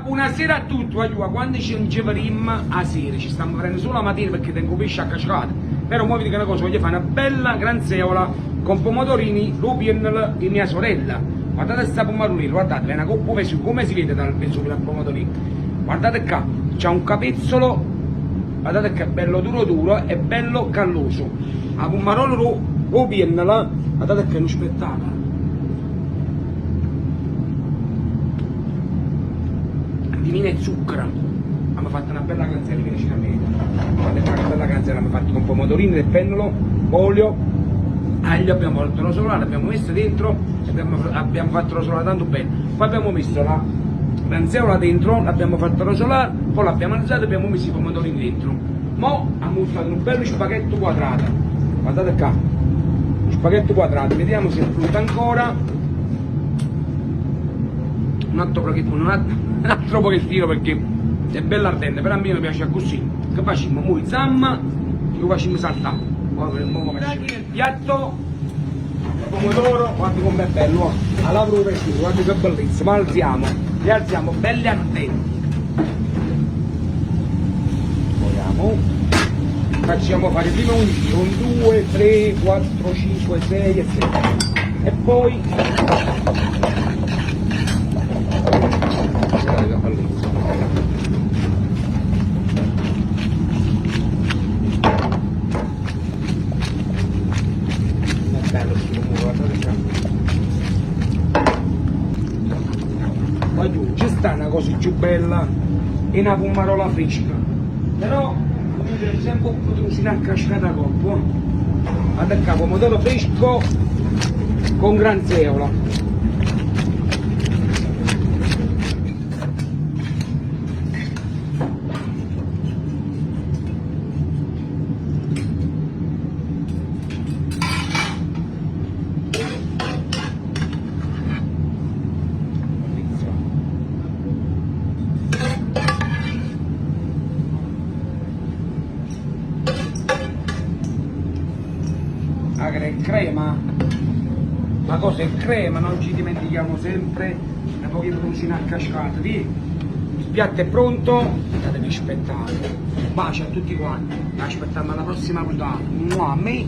buonasera a tutti, quando ci ingeverim a sera, ci stiamo prendendo solo la mattina perché tengo pesce a cascata, però ora vi dico una cosa, voglio fare una bella granzeola con pomodorini, lupiennel e mia sorella. Guardate questa pomodorina, guardate, è una coppa peso, come si vede dal peso del pomodorino? Guardate qua, c'ha un capezzolo, guardate che è bello duro e bello calloso. La pomarola lupiennel, guardate che è uno spettacolo. Di vino e zucchero, abbiamo fatto una bella granzella vicino a me, guardate una bella granzella, abbiamo fatto con pomodorini del pennolo, olio, aglio, abbiamo fatto rosolare, l'abbiamo messo dentro e abbiamo fatto rosolare tanto bene, poi abbiamo messo la granzella dentro, l'abbiamo fatto rosolare, poi l'abbiamo alzato e abbiamo messo i pomodorini dentro. Mo' abbiamo usato un bello spaghetto quadrato, guardate qua, un spaghetto quadrato, vediamo se è frutta ancora. Un altro pochettino perché è bello ardente, però a me mi piace così, che facciamo noi zamma, che facciamo saltare, il piatto, pomodoro, guarda com'è bello, alla provestura, guarda che bellezza, ma li alziamo belli ardenti, facciamo fare prima un giro, 1, 2, 3, 4, 5, 6 e 7 e poi poi giù ci sta una cosa più bella e una pomarola fresca, però c'è sempre un po' di a cascata coppa, guarda pomodoro fresco con granzeola. Crema, la cosa è crema, non ci dimentichiamo sempre un pochino di a cascata, il piatto è pronto, fatevi aspettare, bacio a tutti quanti, aspettiamo alla prossima puntata, a me